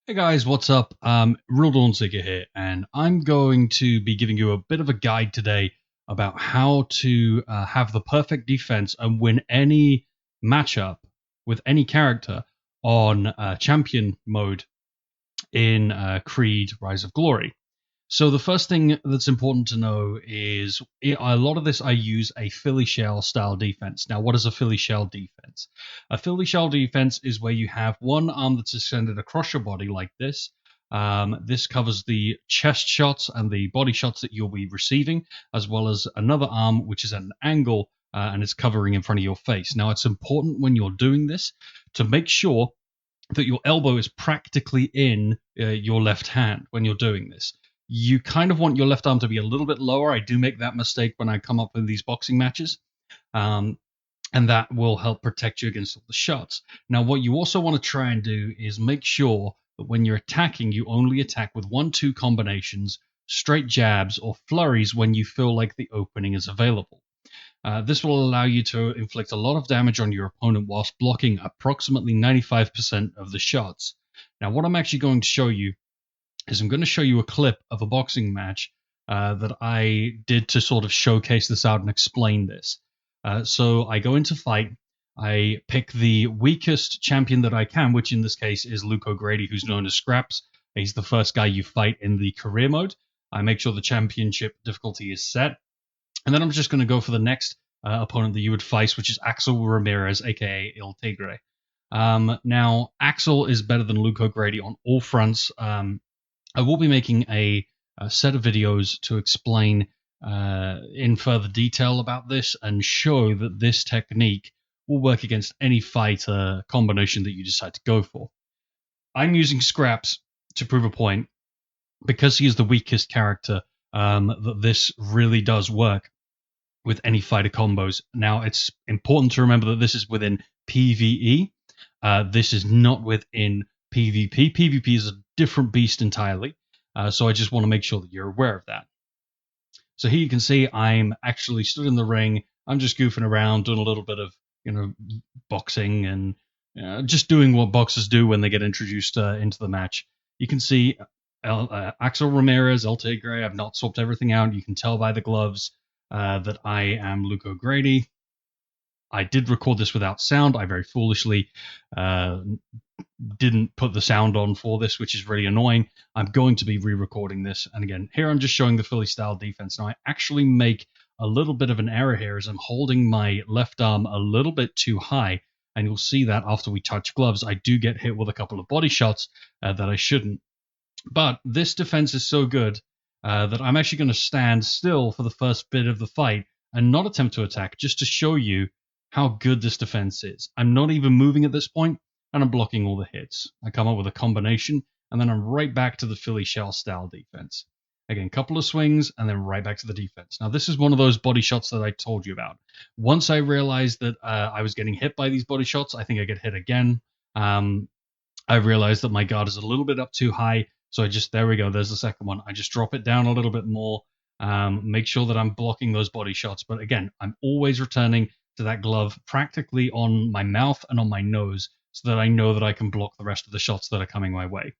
Hey guys, what's up? Real Dawn Seeker here, and I'm going to be giving you a bit of a guide today about how to have the perfect defense and win any matchup with any character on champion mode in Creed Rise of Glory. So the first thing that's important to know is a lot of this I use a Philly shell style defense. Now, what is a Philly shell defense? A Philly shell defense is where you have one arm that's extended across your body like this. This covers the chest shots and the body shots that you'll be receiving, as well as another arm which is at an angle and it's covering in front of your face. Now, it's important when you're doing this to make sure that your elbow is practically in your left hand when you're doing this. You kind of want your left arm to be a little bit lower. I do make that mistake when I come up in these boxing matches. Um, and that will help protect you against all the shots. Now, what you also want to try and do is make sure that when you're attacking, you only attack with 1-2 combinations, straight jabs, or flurries when you feel like the opening is available. This will allow you to inflict a lot of damage on your opponent whilst blocking approximately 95% of the shots. Now, what I'm actually going to show you is I'm going to show you a clip of a boxing match that I did to sort of showcase this out and explain this. So I go into fight. I pick the weakest champion that I can, which in this case is Luke O'Grady, who's known as Scraps. He's the first guy you fight in the career mode. I make sure the championship difficulty is set. And then I'm just going to go for the next opponent that you would face, which is Axel Ramirez, aka Il Tigre. Now, Axel is better than Luke O'Grady on all fronts. I will be making a set of videos to explain in further detail about this and show that this technique will work against any fighter combination that you decide to go for. I'm using Scraps to prove a point because he is the weakest character that this really does work with any fighter combos. Now, it's important to remember that this is within PvE. This is not within PvP. PvP is a different beast entirely. So I just want to make sure that you're aware of that. So here you can see I'm actually stood in the ring. I'm just goofing around, doing a little bit of boxing and just doing what boxers do when they get introduced into the match. You can see Axel Ramirez, El Tigre. I've not swapped everything out. You can tell by the gloves that I am Luke O'Grady. I did record this without sound. I very foolishly didn't put the sound on for this, which is really annoying. I'm going to be re-recording this. And again, here I'm just showing the Philly style defense. Now, I actually make a little bit of an error here as I'm holding my left arm a little bit too high. And you'll see that after we touch gloves, I do get hit with a couple of body shots that I shouldn't. But this defense is so good that I'm actually going to stand still for the first bit of the fight and not attempt to attack, just to show you how good this defense is. I'm not even moving at this point, and I'm blocking all the hits. I come up with a combination, and then I'm right back to the Philly shell style defense. Again, couple of swings, and then right back to the defense. Now, this is one of those body shots that I told you about. Once I realized that I was getting hit by these body shots, I think I get hit again. I realized that my guard is a little bit up too high, so there we go, there's the second one. I just drop it down a little bit more, make sure that I'm blocking those body shots. But again, I'm always returning to that glove practically on my mouth and on my nose so that I know that I can block the rest of the shots that are coming my way.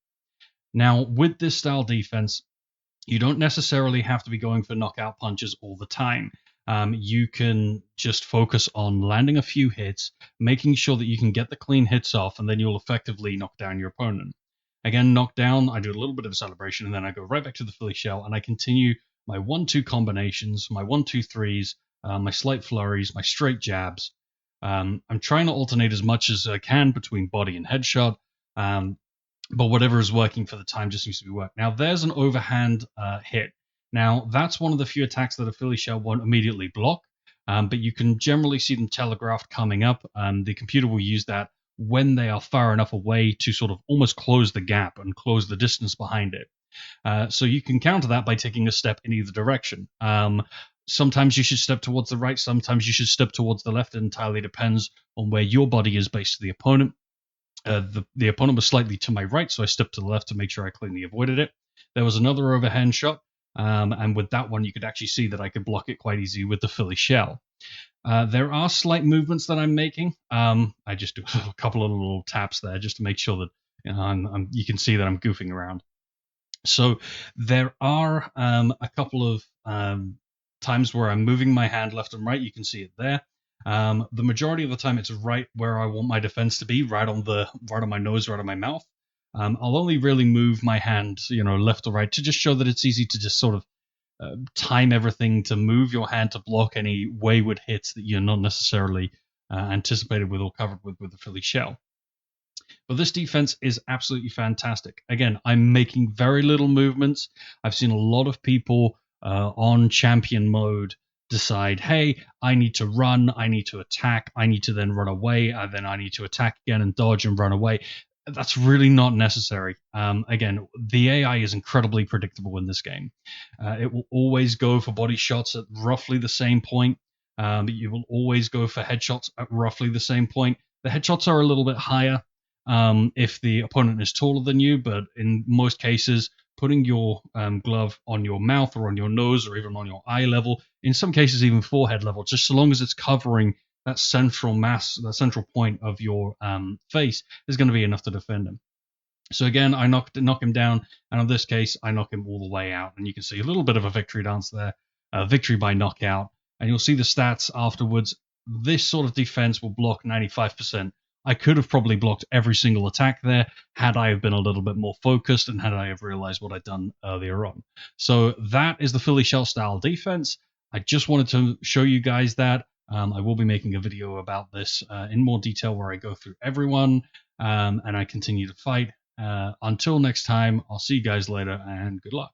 Now, with this style defense, you don't necessarily have to be going for knockout punches all the time. You can just focus on landing a few hits, making sure that you can get the clean hits off, and then you'll effectively knock down your opponent. Again, knock down, I do a little bit of a celebration, and then I go right back to the Philly shell, and I continue my 1-2 combinations, my 1-2-3s, my slight flurries, my straight jabs. I'm trying to alternate as much as I can between body and headshot, but whatever is working for the time just seems to be working. Now, there's an overhand hit. Now, that's one of the few attacks that a Philly shell won't immediately block, but you can generally see them telegraphed coming up. The computer will use that when they are far enough away to sort of almost close the gap and close the distance behind it. So you can counter that by taking a step in either direction. Sometimes you should step towards the right, sometimes you should step towards the left. It entirely depends on where your body is based to the opponent. The opponent was slightly to my right, so I stepped to the left to make sure I cleanly avoided it. There was another overhand shot, and with that one, you could actually see that I could block it quite easy with the Philly shell. There are slight movements that I'm making. I just do a couple of little taps there just to make sure that You can see that I'm goofing around. So there are a couple of times where I'm moving my hand left and right. You can see it there. The majority of the time, it's right where I want my defense to be, right on my nose, right on my mouth. I'll only really move my hand, left or right, to just show that it's easy to just sort of time everything to move your hand to block any wayward hits that you're not necessarily anticipated with or covered with the Philly shell. But this defense is absolutely fantastic. Again, I'm making very little movements. I've seen a lot of people on champion mode decide, hey, I need to run, I need to attack, I need to then run away, then I need to attack again and dodge and run away. That's really not necessary. Again, the AI is incredibly predictable in this game. It will always go for body shots at roughly the same point. You will always go for headshots at roughly the same point. The headshots are a little bit higher if the opponent is taller than you, but in most cases, putting your glove on your mouth or on your nose or even on your eye level, in some cases even forehead level, just so long as it's covering that central mass, the central point of your face, is going to be enough to defend him. So again, I knock him down, and in this case, I knock him all the way out, and you can see a little bit of a victory dance there, victory by knockout, and you'll see the stats afterwards. This sort of defense will block 95%. I could have probably blocked every single attack there had I have been a little bit more focused and had I have realized what I'd done earlier on. So that is the Philly shell style defense. I just wanted to show you guys that. I will be making a video about this in more detail where I go through everyone and I continue to fight. Until next time, I'll see you guys later and good luck.